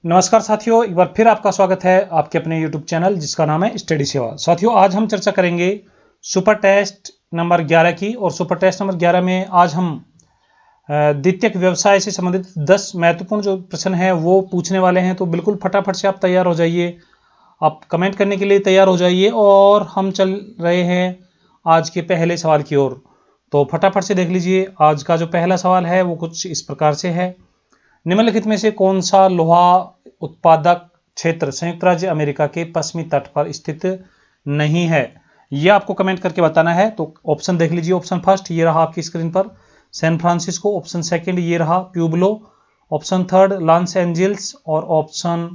नमस्कार साथियों, एक बार फिर आपका स्वागत है आपके अपने YouTube चैनल जिसका नाम है स्टडी सेवा। साथियों, आज हम चर्चा करेंगे सुपर टेस्ट नंबर 11 की। और सुपर टेस्ट नंबर 11 में आज हम द्वितीयक व्यवसाय से संबंधित 10 महत्वपूर्ण जो प्रश्न हैं वो पूछने वाले हैं। तो बिल्कुल फटाफट से आप तैयार हो जाइए, आप कमेंट करने के लिए तैयार हो जाइए और हम चल रहे हैं आज के पहले सवाल की ओर। तो फटाफट से देख लीजिए, आज का जो पहला सवाल है वो कुछ इस प्रकार से है। निम्नलिखित में से कौन सा लोहा उत्पादक क्षेत्र संयुक्त राज्य अमेरिका के पश्चिमी तट पर स्थित नहीं है? यह आपको कमेंट करके बताना है। तो ऑप्शन देख लीजिए। ऑप्शन फर्स्ट ये रहा आपकी स्क्रीन पर, सैन फ्रांसिस्को। ऑप्शन सेकंड ये रहा Pueblo. Option third Los Angeles और ऑप्शन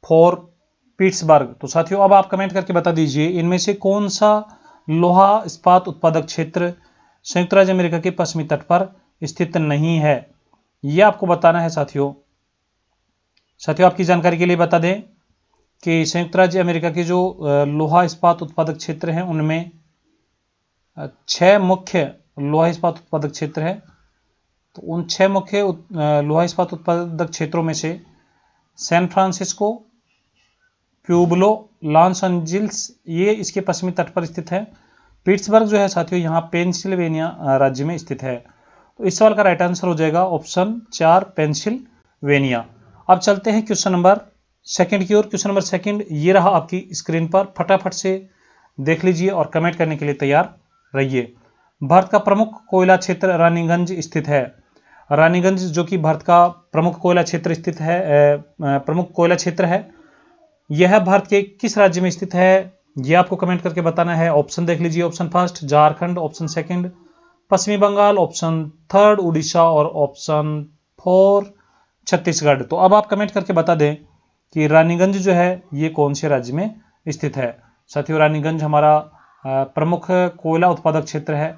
फोर पिट्सबर्ग। तो साथियों, अब आप कमेंट करके बता दीजिए इनमें से कौन सा लोहा इस्पात उत्पादक क्षेत्र संयुक्त राज्य अमेरिका के पश्चिमी तट पर स्थित नहीं है। यह आपको बताना है साथियों। आपकी जानकारी के लिए बता दें कि संयुक्त राज्य अमेरिका के जो लोहा इस्पात उत्पादक क्षेत्र हैं उनमें 6 मुख्य लोहा इस्पात उत्पादक क्षेत्र है। तो उन 6 मुख्य लोहा इस्पात उत्पादक क्षेत्रों में से San Francisco, Pueblo, Los Angeles ये इसके पश्चिमी तट पर स्थित है। पिट्सबर्ग जो है साथियों यहाँ पेंसिल्वेनिया राज्य में स्थित है। तो इस सवाल का राइट आंसर हो जाएगा ऑप्शन 4 पेंसिल्वेनिया। अब चलते हैं क्वेश्चन नंबर सेकंड की ओर। क्वेश्चन नंबर सेकंड ये रहा आपकी स्क्रीन पर, फटाफट से देख लीजिए और कमेंट करने के लिए तैयार रहिए। भारत का प्रमुख कोयला क्षेत्र रानीगंज स्थित है। रानीगंज जो कि भारत का प्रमुख कोयला क्षेत्र स्थित है, प्रमुख कोयला क्षेत्र है। यह भारत के किस राज्य में स्थित है? यह आपको कमेंट करके बताना है। ऑप्शन देख लीजिए। Option first Jharkhand, option second पश्चिमी बंगाल, ऑप्शन थर्ड उड़ीसा और ऑप्शन फोर छत्तीसगढ़। तो अब आप कमेंट करके बता दें कि रानीगंज जो है ये कौन से राज्य में स्थित है। साथियों, रानीगंज हमारा प्रमुख कोयला उत्पादक क्षेत्र है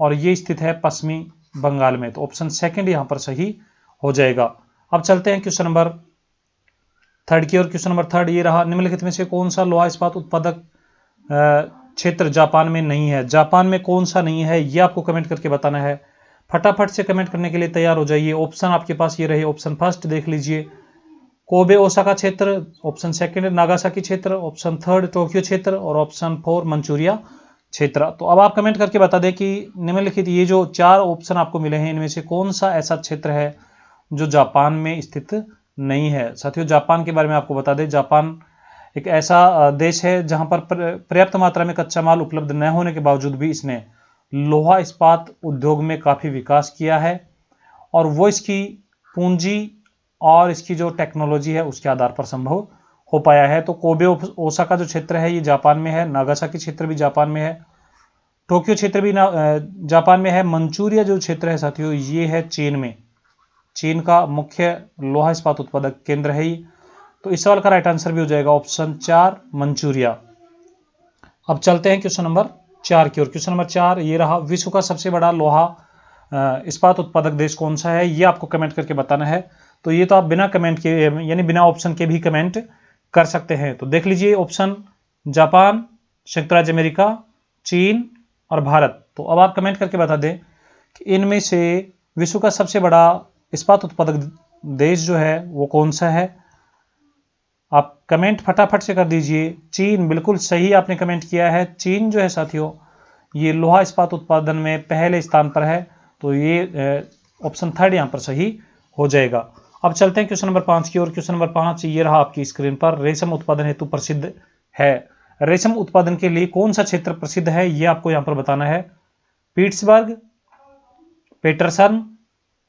और ये स्थित है पश्चिमी बंगाल में। तो ऑप्शन सेकंड यहां पर सही हो जाएगा। अब चलते हैं क्वेश्चन नंबर थर्ड की ओर। क्वेश्चन नंबर थर्ड ये रहा, निम्नलिखित में से कौन सा लोहा इस्पात उत्पादक क्षेत्र जापान में नहीं है? जापान में कौन सा नहीं है यह आपको कमेंट करके बताना है। फटाफट से कमेंट करने के लिए तैयार हो जाइए। ऑप्शन आपके पास ये रहे। ऑप्शन फर्स्ट देख लीजिए कोबे ओसाका क्षेत्र, ऑप्शन सेकंड नागासाकी क्षेत्र, ऑप्शन थर्ड टोक्यो क्षेत्र और ऑप्शन फोर मंचूरिया क्षेत्र। तो अब आप कमेंट करके बता दें कि निम्नलिखित ये जो 4 ऑप्शन आपको मिले हैं इनमें से कौन सा ऐसा क्षेत्र है जो जापान में स्थित नहीं है। साथियों, जापान के बारे में आपको बता दें, जापान एक ऐसा देश है जहां पर पर्याप्त मात्रा में कच्चा माल उपलब्ध न होने के बावजूद भी इसने लोहा इस्पात उद्योग में काफी विकास किया है और वो इसकी पूंजी और इसकी जो टेक्नोलॉजी है उसके आधार पर संभव हो पाया है। तो कोबे ओसाका जो क्षेत्र है ये जापान में है, नागासाकी क्षेत्र भी जापान में है, टोक्यो क्षेत्र भी जापान में है, मंचूरिया जो क्षेत्र है साथियों ये है चीन में। चीन का मुख्य लोहा इस्पात उत्पादक केंद्र है ये। तो इस सवाल का राइट आंसर भी हो जाएगा ऑप्शन 4 मंचूरिया। अब चलते हैं क्वेश्चन नंबर 4 की ओर। क्वेश्चन नंबर 4 ये रहा, विश्व का सबसे बड़ा लोहा इस्पात उत्पादक देश कौन सा है? ये आपको कमेंट करके बताना है। तो ये तो आप बिना कमेंट के यानी बिना ऑप्शन के भी कमेंट कर सकते हैं। तो देख लीजिए ऑप्शन जापान, संयुक्त राज्य अमेरिका, चीन और भारत। तो अब आप कमेंट करके बता दें कि इनमें से विश्व का सबसे बड़ा इस्पात उत्पादक देश जो है वो कौन सा है। आप कमेंट फटाफट से कर दीजिए। चीन, बिल्कुल सही आपने कमेंट किया है। चीन जो है साथियों ये लोहा इस्पात उत्पादन में पहले स्थान पर है। तो ये ऑप्शन थर्ड यहां पर सही हो जाएगा। अब चलते हैं क्वेश्चन नंबर 5 की ओर। क्वेश्चन नंबर 5 ये रहा आपकी स्क्रीन पर, रेशम उत्पादन हेतु प्रसिद्ध है। रेशम उत्पादन के लिए कौन सा क्षेत्र प्रसिद्ध है ये आपको यहां पर बताना है। पिट्सबर्ग, पेटरसन,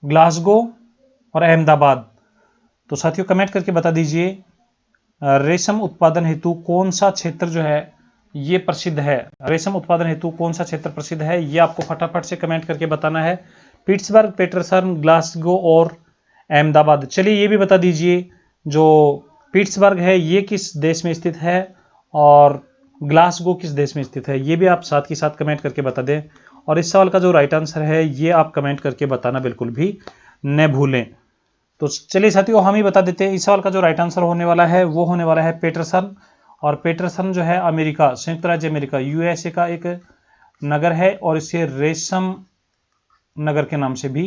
ग्लासगो और अहमदाबाद। तो साथियों कमेंट करके बता दीजिए रेशम उत्पादन हेतु कौन सा क्षेत्र जो है ये प्रसिद्ध है। रेशम उत्पादन हेतु कौन सा क्षेत्र प्रसिद्ध है ये आपको फटाफट से कमेंट करके बताना है। पिट्सबर्ग, पेटरसन, ग्लासगो और अहमदाबाद। चलिए ये भी बता दीजिए जो पिट्सबर्ग है ये किस देश में स्थित है और ग्लासगो किस देश में स्थित है, ये भी आप साथ के साथ कमेंट करके बता दें। और इस सवाल का जो राइट आंसर है ये आप कमेंट करके बताना बिल्कुल भी न भूलें। तो चलिए साथियों हम ही बता देते हैं, इस सवाल का जो राइट आंसर होने वाला है वो होने वाला है पेटरसन। और पेटरसन जो है अमेरिका, संयुक्त राज्य अमेरिका यूएसए का एक नगर है और इसे रेशम नगर के नाम से भी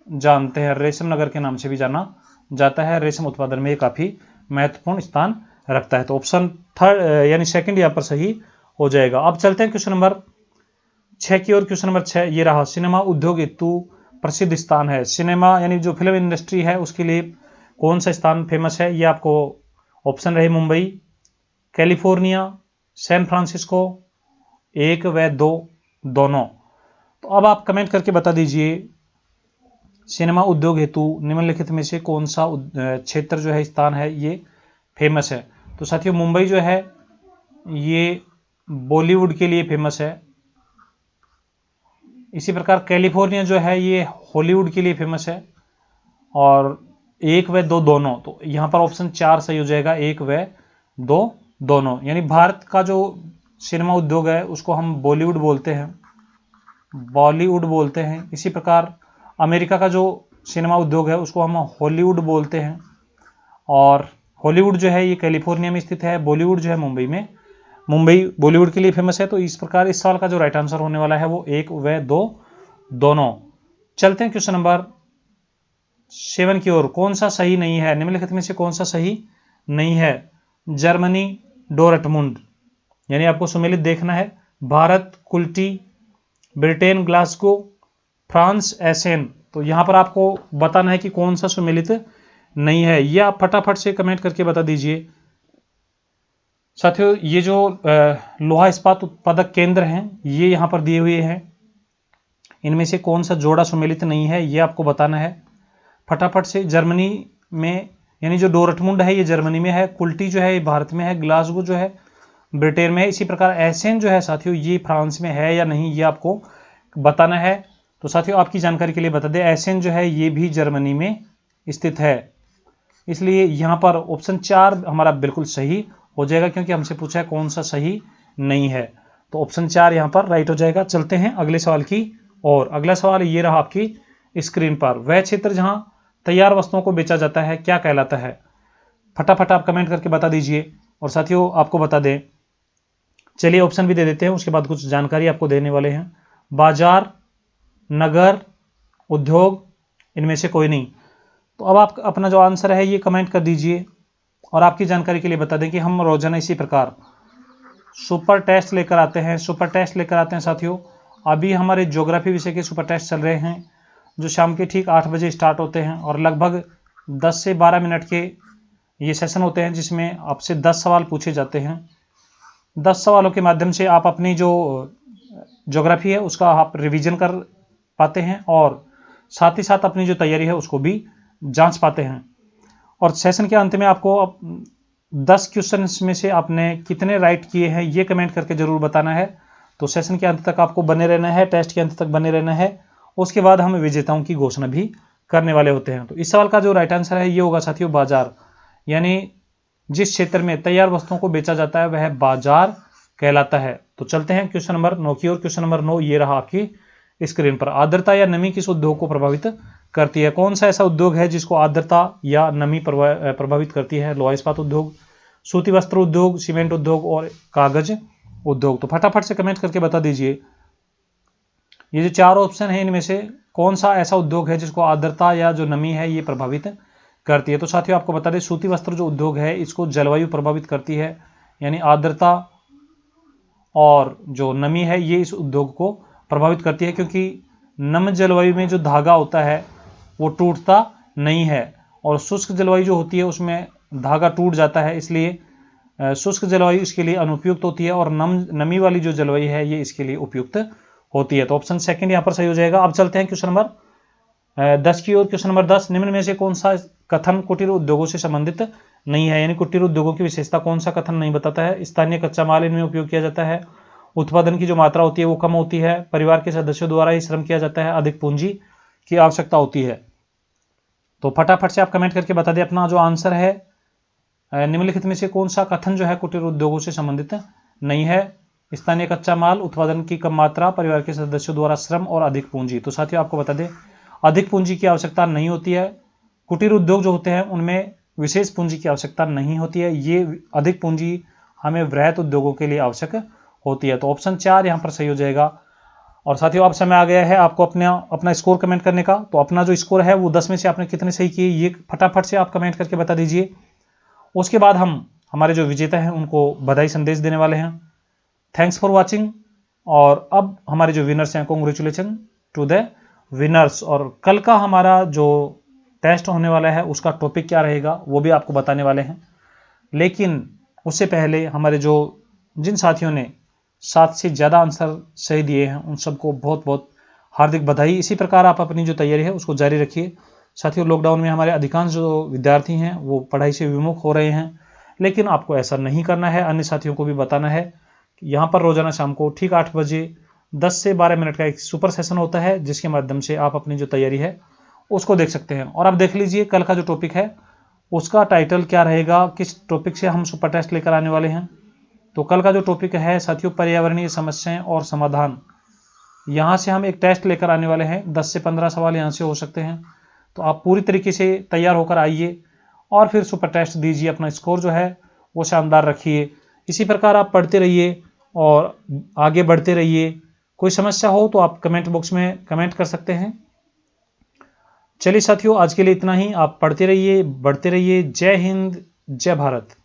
जानते हैं, रेशम नगर के नाम से भी जाना जाता है। रेशम उत्पादन में ये काफी महत्वपूर्ण स्थान रखता है। तो ऑप्शन थर्ड यानी सेकंड यहाँ पर सही हो जाएगा। अब चलते हैं क्वेश्चन नंबर 6 की ओर। क्वेश्चन नंबर 6 ये रहा, सिनेमा उद्योग हेतु प्रसिद्ध स्थान है। सिनेमा यानी जो फिल्म इंडस्ट्री है उसके लिए कौन सा स्थान फेमस है? ये आपको ऑप्शन रहे मुंबई, कैलिफोर्निया, सैन फ्रांसिस्को, 1 व 2 दोनों। तो अब आप कमेंट करके बता दीजिए, सिनेमा उद्योग हेतु निम्नलिखित में से कौन सा क्षेत्र जो है, स्थान है, ये फेमस है? तो साथियों मुंबई जो है ये बॉलीवुड के लिए फेमस है। इसी प्रकार कैलिफोर्निया जो है ये हॉलीवुड के लिए फेमस है। और 1 व 2 दोनों, तो यहां पर ऑप्शन 4 सही हो जाएगा, 1 व 2 दोनों। यानी भारत का जो सिनेमा उद्योग है उसको हम बॉलीवुड बोलते हैं, बॉलीवुड बोलते हैं। इसी प्रकार अमेरिका का जो सिनेमा उद्योग है उसको हम हॉलीवुड बोलते हैं। और हॉलीवुड जो है ये कैलिफोर्निया में स्थित है, बॉलीवुड जो है मुंबई में, मुंबई बॉलीवुड के लिए फेमस है। तो इस प्रकार इस सवाल का जो राइट आंसर होने वाला है वो 1 व 2 दोनों। चलते हैं क्वेश्चन नंबर 7 की ओर। कौन सा सही नहीं है? निम्नलिखित में से कौन सा सही नहीं है? जर्मनी डोरटमुंड, यानी आपको सुमेलित देखना है। Bharat Kulti, Britain Glasgow, France Essen. तो यहां पर आपको बताना है कि कौन सा सुमेलित नहीं है। ये आप फटाफट से कमेंट करके बता दीजिए। साथियों ये जो लोहा इस्पात उत्पादक केंद्र हैं ये यहां पर दिए हुए हैं, इनमें से कौन सा जोड़ा सुमेलित नहीं है ये आपको बताना है फटाफट से। जर्मनी में यानी जो डोरटमुंड है ये जर्मनी में है, कुल्टी जो है ये भारत में है, ग्लासगो जो है ब्रिटेन में है। इसी प्रकार एसेन जो है साथियों ये फ्रांस में है या नहीं ये आपको बताना है। तो साथियों आपकी जानकारी के लिए बता दें, एसेन जो है ये भी जर्मनी में स्थित है। इसलिए यहां पर ऑप्शन 4 हमारा बिल्कुल सही हो जाएगा, क्योंकि हमसे पूछा है कौन सा सही नहीं है। तो ऑप्शन 4 यहां पर राइट हो जाएगा। चलते हैं अगले सवाल की और। अगला सवाल ये रहा आपकी स्क्रीन पर, वह क्षेत्र जहां तैयार वस्तुओं को बेचा जाता है क्या कहलाता है? फटाफट आप कमेंट करके बता दीजिए। और साथियों आपको बता दें, चलिए ऑप्शन भी दे देते हैं, उसके बाद कुछ जानकारी आपको देने वाले हैं। बाजार, नगर, उद्योग, इनमें से कोई नहीं। तो अब आप अपना जो आंसर है ये कमेंट कर दीजिए। और आपकी जानकारी के लिए बता दें कि हम रोजाना इसी प्रकार सुपर टेस्ट लेकर आते हैं, सुपर टेस्ट लेकर आते हैं साथियों। अभी हमारे ज्योग्राफी विषय के सुपर टेस्ट चल रहे हैं जो शाम के ठीक 8 बजे स्टार्ट होते हैं और लगभग 10 से 12 मिनट के ये सेशन होते हैं, जिसमें आपसे 10 सवाल पूछे जाते हैं। 10 सवालों के माध्यम से आप अपनी जो ज्योग्राफी है उसका आप रिवीजन कर पाते हैं और साथ ही साथ अपनी जो तैयारी है उसको भी जांच पाते हैं। और सेशन के अंत में आपको 10 क्वेश्चन में से आपने कितने राइट किए हैं ये कमेंट करके जरूर बताना है। तो सेशन के अंत तक आपको बने रहना है, टेस्ट के अंत तक बने रहना है। उसके बाद हम विजेताओं की घोषणा भी करने वाले होते हैं। तो इस सवाल का जो राइट आंसर है ये होगा साथियों बाजार, यानी जिस क्षेत्र में तैयार वस्तुओं को बेचा जाता है वह बाजार कहलाता है। तो चलते हैं क्वेश्चन नंबर 9 की ओर। क्वेश्चन नंबर 9 ये रहा आपकी स्क्रीन पर, आर्द्रता या नमी किस उद्योग को प्रभावित करती है? कौन सा ऐसा उद्योग है जिसको आर्द्रता या नमी प्रभावित करती है? लोहा इस्पात उद्योग, सूती वस्त्र उद्योग, सीमेंट उद्योग और कागज उद्योग। तो फटाफट से कमेंट करके बता दीजिए, ये जो 4 ऑप्शन है इनमें से कौन सा ऐसा उद्योग है जिसको आर्द्रता या जो नमी है ये प्रभावित करती है? तो साथियों आपको बता दें, सूती वस्त्र जो उद्योग है इसको जलवायु प्रभावित करती है, यानी आर्द्रता और जो नमी है ये इस उद्योग को प्रभावित करती है, क्योंकि नम जलवायु में जो धागा होता है वो टूटता नहीं है और शुष्क जलवायु जो होती है उसमें धागा टूट जाता है। इसलिए शुष्क जलवायु इसके लिए अनुपयुक्त होती है और नमी वाली जो जलवायु है ये इसके लिए उपयुक्त होती है। तो ऑप्शन सेकंड यहां पर सही हो जाएगा। अब चलते हैं क्वेश्चन नंबर 10 की ओर। क्वेश्चन नंबर 10, निम्न में से कौन सा कथन कुटीर उद्योगों से संबंधित नहीं है? यानी कुटीर उद्योगों की विशेषता कौन सा कथन नहीं बताता है? स्थानीय कच्चा माल इनमें उपयोग किया जाता है, उत्पादन की जो मात्रा होती है वो कम होती है, परिवार के सदस्यों द्वारा ही श्रम किया जाता है, अधिक पूंजी की आवश्यकता होती है। तो फटाफट से आप कमेंट करके बता दें अपना जो आंसर है। निम्नलिखित में से कौन सा कथन जो है कुटीर उद्योगों से संबंधित नहीं है? स्थानीय कच्चा माल, उत्पादन की कम मात्रा, परिवार के सदस्यों द्वारा श्रम और अधिक पूंजी। तो साथियों आपको बता दें अधिक पूंजी की आवश्यकता नहीं होती है। कुटीर उद्योग जो होते हैं उनमें विशेष पूंजी की आवश्यकता नहीं होती है, ये अधिक पूंजी हमें वृहत उद्योगों के लिए आवश्यक होती है। तो ऑप्शन 4 यहां पर सही हो जाएगा। और साथियों अब समय आ गया है आपको अपना स्कोर कमेंट करने का। तो अपना जो स्कोर है वो 10 में से आपने कितने सही किए ये फटाफट से आप कमेंट करके बता दीजिए। उसके बाद हम हमारे जो विजेता हैं उनको बधाई संदेश देने वाले हैं। Thanks for watching. और अब हमारे जो विनर्स हैं, कॉन्ग्रेचुलेशन टू द विनर्स। और कल का हमारा जो टेस्ट होने वाला है उसका टॉपिक क्या रहेगा वो भी आपको बताने वाले हैं। लेकिन उससे पहले हमारे जिन साथियों ने 7 से ज़्यादा आंसर सही दिए हैं उन सबको बहुत बहुत हार्दिक बधाई। इसी प्रकार आप अपनी जो तैयारी है उसको जारी रखिए। साथियों लॉकडाउन में हमारे अधिकांश जो विद्यार्थी हैं वो पढ़ाई से विमुख हो रहे हैं, लेकिन आपको ऐसा नहीं करना है। अन्य साथियों को भी बताना है कि यहाँ पर रोजाना शाम को ठीक 8 बजे 10 से 12 मिनट का एक सुपर सेशन होता है, जिसके माध्यम से आप अपनी जो तैयारी है उसको देख सकते हैं। और आप देख लीजिए कल का जो टॉपिक है उसका टाइटल क्या रहेगा, किस टॉपिक से हम सुपर टेस्ट लेकर आने वाले हैं। तो कल का जो टॉपिक है साथियों पर्यावरणीय समस्याएं और समाधान, यहाँ से हम एक टेस्ट लेकर आने वाले हैं। 10 से 15 सवाल यहाँ से हो सकते हैं। तो आप पूरी तरीके से तैयार होकर आइए और फिर सुपर टेस्ट दीजिए। अपना स्कोर जो है वो शानदार रखिए। इसी प्रकार आप पढ़ते रहिए और आगे बढ़ते रहिए। कोई समस्या हो तो आप कमेंट बॉक्स में कमेंट कर सकते हैं। चलिए साथियों आज के लिए इतना ही। आप पढ़ते रहिए, बढ़ते रहिए। जय हिंद, जय भारत।